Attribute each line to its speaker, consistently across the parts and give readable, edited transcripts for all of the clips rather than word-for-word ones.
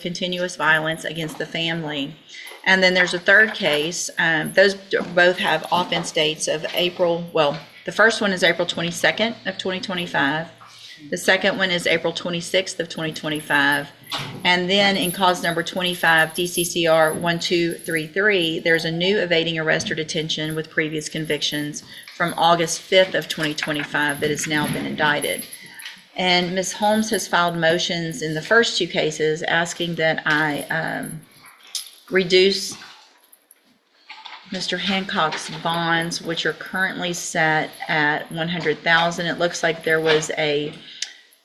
Speaker 1: continuous violence against the family. And then there's a third case. Those both have offense dates of the first one is April 22nd of 2025. The second one is April 26th of 2025. And then in cause number 25, DCCR 1233, there's a new evading arrest or detention with previous convictions from August 5th of 2025 that has now been indicted. And Ms. Holmes has filed motions in the first two cases asking that I reduce Mr. Hancock's bonds, which are currently set at $100,000. It looks like there was a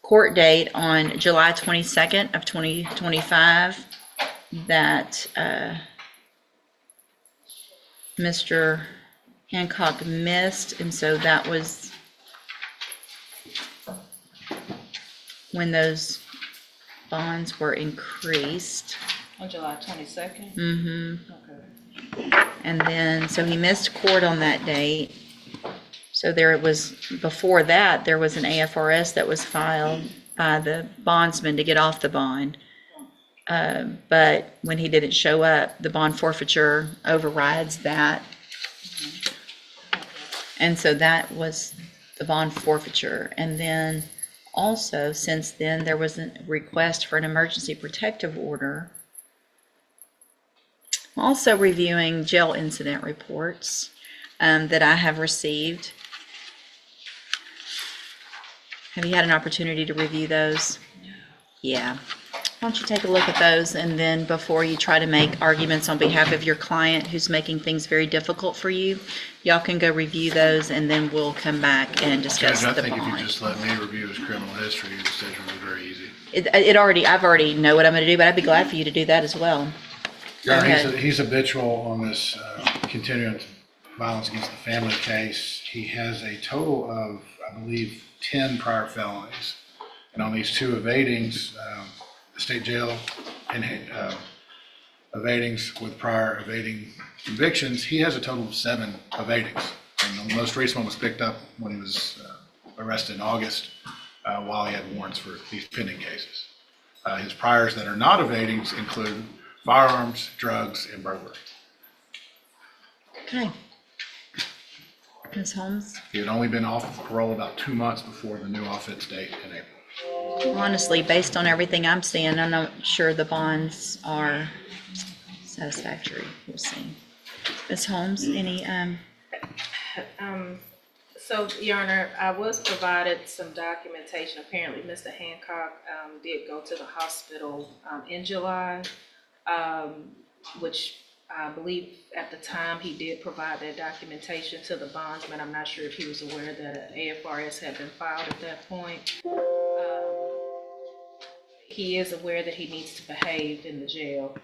Speaker 1: court date on July 22nd of 2025 that Mr. Hancock missed, and so that was when those bonds were increased.
Speaker 2: On July 22nd?
Speaker 1: Mm-hmm.
Speaker 2: Okay.
Speaker 1: And then, so he missed court on that date. So before that, there was an AFRS that was filed by the bondsman to get off the bond. But when he didn't show up, the bond forfeiture overrides that. And so that was the bond forfeiture. And then also, since then, there was a request for an emergency protective order. I'm also reviewing jail incident reports that I have received. Have you had an opportunity to review those? Yeah. Why don't you take a look at those, and then before you try to make arguments on behalf of your client who's making things very difficult for you, y'all can go review those, and then we'll come back and discuss the bond.
Speaker 3: Judge, I think if you just let me review his criminal history, the decision will be very easy.
Speaker 1: I've already know what I'm going to do, but I'd be glad for you to do that as well.
Speaker 3: Yeah, he's habitual on this continuing violence against the family case. He has a total of, I believe, 10 prior felonies. And on these two evadings, the state jail and evadings with prior evading convictions, he has a total of 7 evadings. And the most recent one was picked up when he was arrested in August while he had warrants for these pending cases. His priors that are not evadings include firearms, drugs, and burglary.
Speaker 1: Okay. Ms. Holmes?
Speaker 3: He had only been off parole about 2 months before the new offense date in April.
Speaker 1: Honestly, based on everything I'm seeing, I'm not sure the bonds are satisfactory. We'll see. Ms. Holmes, any?
Speaker 2: So, Your Honor, I was provided some documentation. Apparently, Mr. Hancock did go to the hospital in July, which I believe at the time he did provide that documentation to the bondsman. I'm not sure if he was aware that an AFRS had been filed at that point. He is aware that he needs to behave in the jail.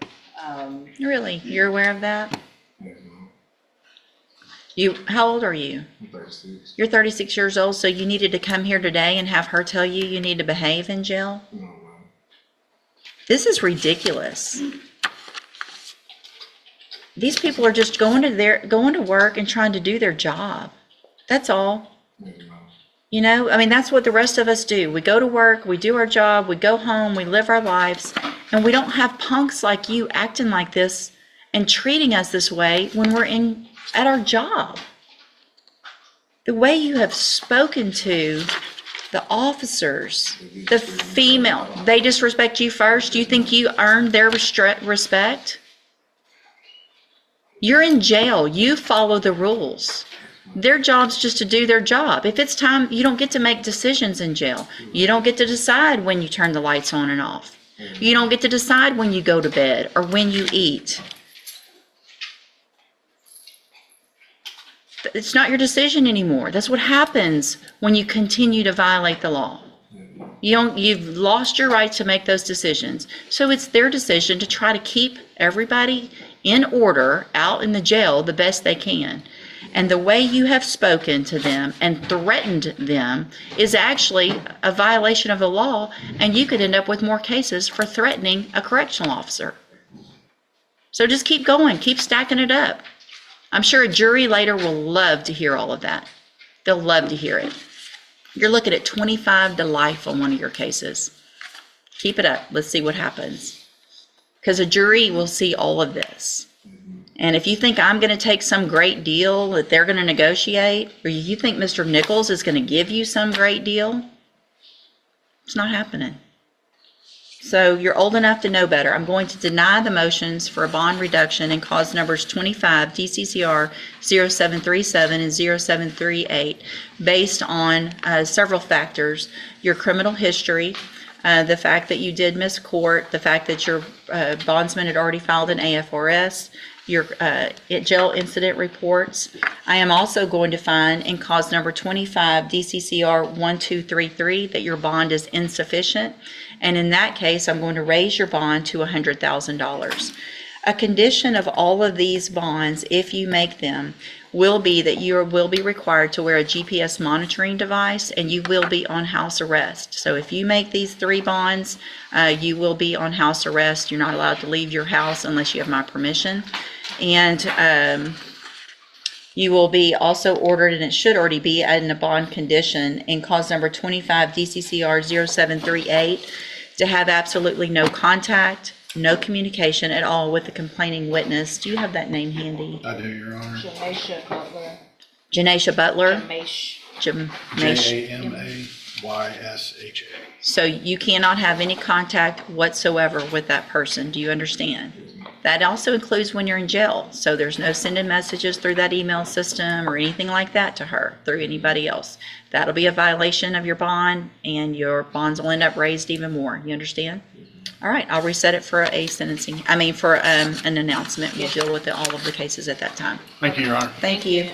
Speaker 1: Really? You're aware of that? How old are you?
Speaker 4: I'm 36.
Speaker 1: You're 36 years old, so you needed to come here today and have her tell you need to behave in jail?
Speaker 4: No, man.
Speaker 1: This is ridiculous. These people are just going to work and trying to do their job. That's all. You know, I mean, that's what the rest of us do. We go to work, we do our job, we go home, we live our lives, and we don't have punks like you acting like this and treating us this way when we're at our job. The way you have spoken to the officers, the female, they disrespect you first. You think you earned their respect? You're in jail. You follow the rules. Their job's just to do their job. If it's time, you don't get to make decisions in jail. You don't get to decide when you turn the lights on and off. You don't get to decide when you go to bed or when you eat. It's not your decision anymore. That's what happens when you continue to violate the law. You've lost your right to make those decisions. So it's their decision to try to keep everybody in order out in the jail the best they can. And the way you have spoken to them and threatened them is actually a violation of the law, and you could end up with more cases for threatening a correctional officer. So just keep going, keep stacking it up. I'm sure a jury later will love to hear all of that. They'll love to hear it. You're looking at 25 to life on one of your cases. Keep it up. Let's see what happens. because a jury will see all of this. And if you think I'm going to take some great deal that they're going to negotiate, or you think Mr. Nichols is going to give you some great deal, it's not happening. So you're old enough to know better. I'm going to deny the motions for a bond reduction in cause numbers 25 DCCR 0737 and 0738 based on several factors: your criminal history, the fact that you did miss court, the fact that your bondsman had already filed an AFRS, your jail incident reports. I am also going to find in cause number 25 DCCR 1233 that your bond is insufficient. And in that case, I'm going to raise your bond to $100,000. A condition of all of these bonds, if you make them, will be that you will be required to wear a GPS monitoring device and you will be on house arrest. So if you make these 3 bonds, you will be on house arrest. You're not allowed to leave your house unless you have my permission. And you will be also ordered, and it should already be in a bond condition in cause number 25 DCCR 0738, to have absolutely no contact, no communication at all with the complaining witness. Do you have that name handy?
Speaker 3: I do, Your Honor.
Speaker 2: Janaisha Butler.
Speaker 1: Janaisha Butler?
Speaker 2: Jamaisha.
Speaker 1: Jamaisha.
Speaker 3: JAMAYSHA.
Speaker 1: So you cannot have any contact whatsoever with that person. Do you understand? That also includes when you're in jail. So there's no sending messages through that email system or anything like that to her through anybody else. That'll be a violation of your bond, and your bonds will end up raised even more. You understand? All right, I'll reset it for a sentencing, for an announcement. We'll deal with all of the cases at that time.
Speaker 3: Thank you, Your Honor.
Speaker 1: Thank you.